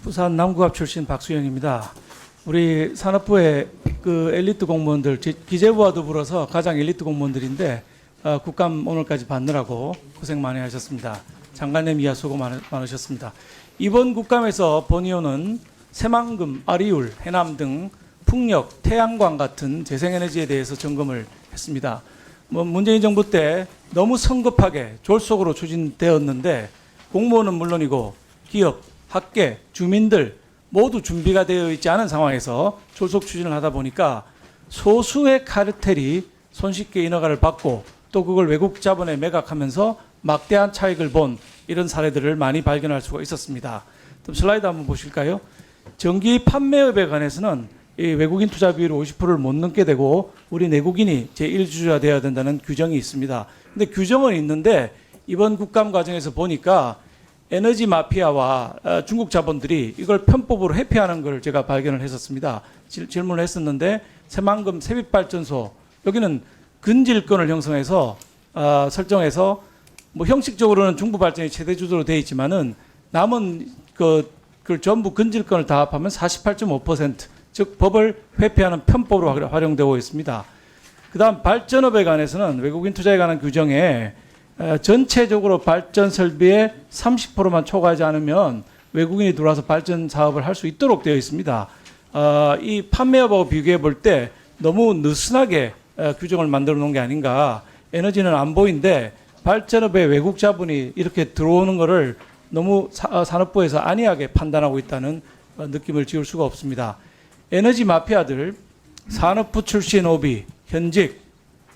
부산 남구갑 출신 박수영입니다. 우리 산업부의 그 엘리트 공무원들, 기재부와 더불어서 가장 엘리트 공무원들인데 국감 오늘까지 받느라고 고생 많이 하셨습니다. 장관님 이하 수고 많으셨습니다. 이번 국감에서 본의원은 새만금, 아리울, 해남 등 풍력, 태양광 같은 재생에너지에 대해서 점검을 했습니다. 문재인 정부 때 너무 성급하게 졸속으로 추진되었는데 공무원은 물론이고 기업, 학계, 주민들 모두 준비가 되어 있지 않은 상황에서 졸속 추진을 하다 보니까 소수의 카르텔이 손쉽게 인허가를 받고 또 그걸 외국 자본에 매각하면서 막대한 차익을 본 이런 사례들을 많이 발견할 수가 있었습니다. 그럼 슬라이드 한번 보실까요? 전기 판매업에 관해서는 이 외국인 투자 비율 50%를 못 넘게 되고 우리 내국인이 제1주주가 되어야 된다는 규정이 있습니다. 근데 규정은 있는데 이번 국감 과정에서 보니까 에너지 마피아와 중국 자본들이 이걸 편법으로 회피하는 걸 제가 발견을 했었습니다. 질문을 했었는데 새만금 세빛발전소 여기는 근질권을 형성해서 설정해서 뭐 형식적으로는 중부발전이 최대 주도로 되어 있지만은 남은 그걸 전부 근질권을 다 합하면 48.5%, 즉 법을 회피하는 편법으로 활용되고 있습니다. 그다음 발전업에 관해서는 외국인 투자에 관한 규정에 전체적으로 발전 설비의 30%만 초과하지 않으면 외국인이 들어와서 발전 사업을 할 수 있도록 되어 있습니다. 이 판매업하고 비교해 볼 때 너무 느슨하게 규정을 만들어 놓은 게 아닌가. 에너지는 안보인데 발전업에 외국 자본이 이렇게 들어오는 것을 너무 산업부에서 안이하게 판단하고 있다는 느낌을 지울 수가 없습니다. 에너지 마피아들, 산업부 출신 오비, 현직,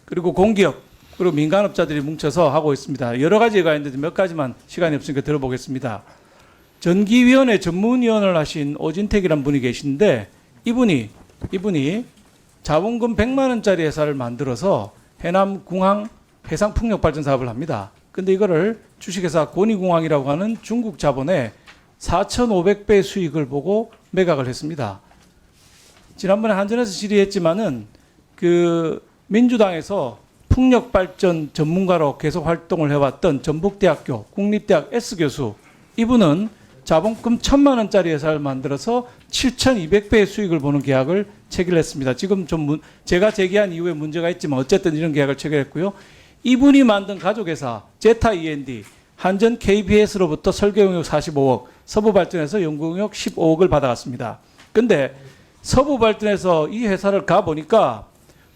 그리고 공기업, 그리고 민간업자들이 뭉쳐서 하고 있습니다. 여러 가지가 있는데 몇 가지만 시간이 없으니까 들어보겠습니다. 전기위원회 전문위원을 하신 오진택이라는 분이 계신데 이분이 자본금 100만 원짜리 회사를 만들어서 해남 궁항 해상 풍력 발전 사업을 합니다. 근데 이거를 주식회사 권희궁항이라고 하는 중국 자본에 4,500배 수익을 보고 매각을 했습니다. 지난번에 한전에서 질의했지만은 그 민주당에서 풍력 발전 전문가로 계속 활동을 해왔던 전북대학교 국립대학 S 교수 이분은 자본금 1,000만 원짜리 회사를 만들어서 7,200배의 수익을 보는 계약을 체결했습니다. 지금 좀 제가 제기한 이후에 문제가 있지만 어쨌든 이런 계약을 체결했고요. 이분이 만든 가족회사 제타 E&D 한전 KBS로부터 설계 용역 45억, 서부발전에서 연구 용역 15억을 받아갔습니다. 근데 서부발전에서 이 회사를 가보니까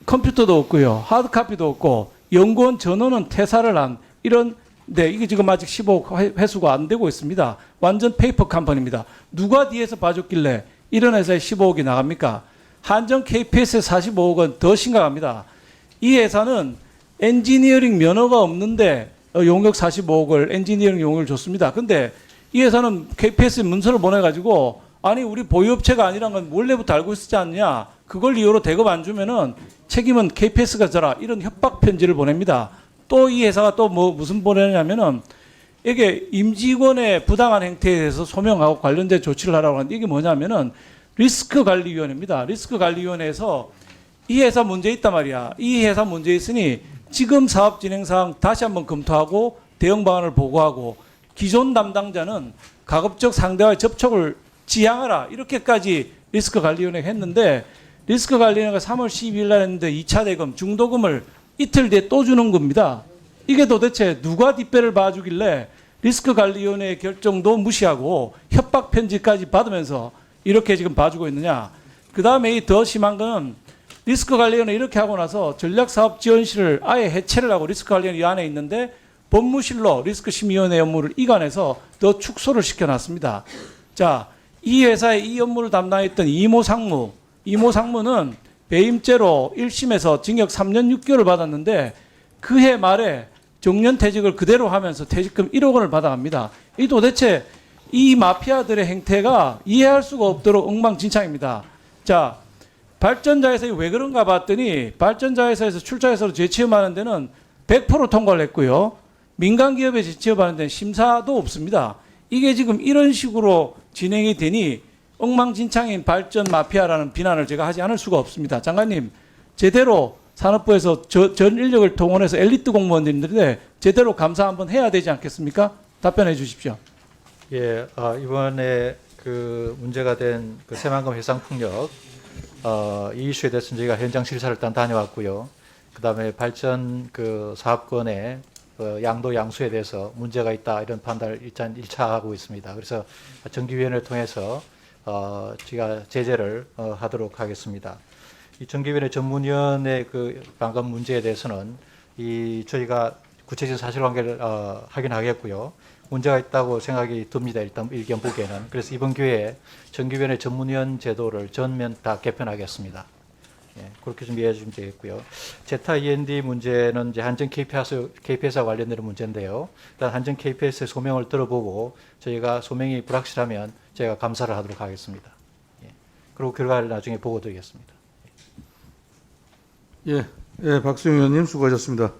컴퓨터도 없고요. 하드카피도 없고 연구원 전원은 퇴사를 한 이런 이게 지금 아직 15억 회수가 안 되고 있습니다. 완전 페이퍼 컴퍼니입니다. 누가 뒤에서 봐줬길래 이런 회사에 15억이 나갑니까? 한전 KPS의 45억은 더 심각합니다. 이 회사는 엔지니어링 면허가 없는데 용역 45억을 엔지니어링 용역을 줬습니다. 근데 이 회사는 KPS에 문서를 보내가지고 아니 우리 보유업체가 아니란 건 원래부터 알고 있었지 않느냐. 그걸 이유로 대급 안 주면은 책임은 KPS가 져라. 이런 협박 편지를 보냅니다. 또 이 회사가 또 무슨 보내냐면은 이게 임직원의 부당한 행태에 대해서 소명하고 관련된 조치를 하라고 하는데 이게 뭐냐면은 리스크관리위원회입니다. 리스크관리위원회에서 이 회사 문제 있단 말이야. 이 회사 문제 있으니 지금 사업 진행 사항 다시 한번 검토하고 대응 방안을 보고하고 기존 담당자는 가급적 상대와의 접촉을 지양하라. 이렇게까지 리스크관리위원회가 했는데 리스크관리위원회가 3월 12일 날 했는데 2차 대금, 중도금을 이틀 뒤에 또 주는 겁니다. 이게 도대체 누가 뒷배를 봐주길래 리스크관리위원회의 결정도 무시하고 협박 편지까지 받으면서 이렇게 지금 봐주고 있느냐. 그 다음에 이 더 심한 거는 리스크관리위원회 이렇게 하고 나서 전략사업지원실을 아예 해체를 하고 리스크관리위원회 이 안에 있는데 법무실로 리스크심의위원회 업무를 이관해서 더 축소를 시켜놨습니다. 자, 이 회사의 이 업무를 담당했던 이모 상무는 배임죄로 1심에서 징역 3년 6개월을 받았는데 그해 말에 정년퇴직을 그대로 하면서 퇴직금 1억 원을 받아갑니다. 이 도대체 이 마피아들의 행태가 이해할 수가 없도록 엉망진창입니다. 자, 발전자회사에 왜 그런가 봤더니 발전자회사에서 출자회사로 재취업하는 데는 100% 통과를 했고요. 민간기업에 재취업하는 데는 심사도 없습니다. 이게 지금 이런 식으로 진행이 되니 엉망진창인 발전 마피아라는 비난을 제가 하지 않을 수가 없습니다. 장관님, 제대로 산업부에서 전 인력을 동원해서 엘리트 공무원들인데 제대로 감사 한번 해야 되지 않겠습니까? 답변해 주십시오. 예, 이번에 그 문제가 된 그 새만금 해상풍력 이 이슈에 대해서 저희가 현장 실사를 일단 다녀왔고요. 그다음에 발전 그 사업권의 양도 양수에 대해서 문제가 있다 이런 판단을 일단 1차 하고 있습니다. 그래서 정기위원회를 통해서 제가 제재를 하도록 하겠습니다. 이 정기위원회 전문위원회 그 방금 문제에 대해서는 저희가 구체적인 사실관계를 확인하겠고요. 문제가 있다고 생각이 듭니다. 일단 일견 보기에는. 그래서 이번 기회에 정기위원회 전문위원 제도를 전면 다 개편하겠습니다. 예, 그렇게 좀 이해해 주시면 되겠고요. 제타 E&D 문제는 이제 한전 KPS와 관련되는 문제인데요. 일단 한전 KPS의 소명을 들어보고 저희가 소명이 불확실하면 제가 감사를 하도록 하겠습니다. 예, 그리고 결과를 나중에 보고 드리겠습니다. 예, 박수영 의원님 수고하셨습니다.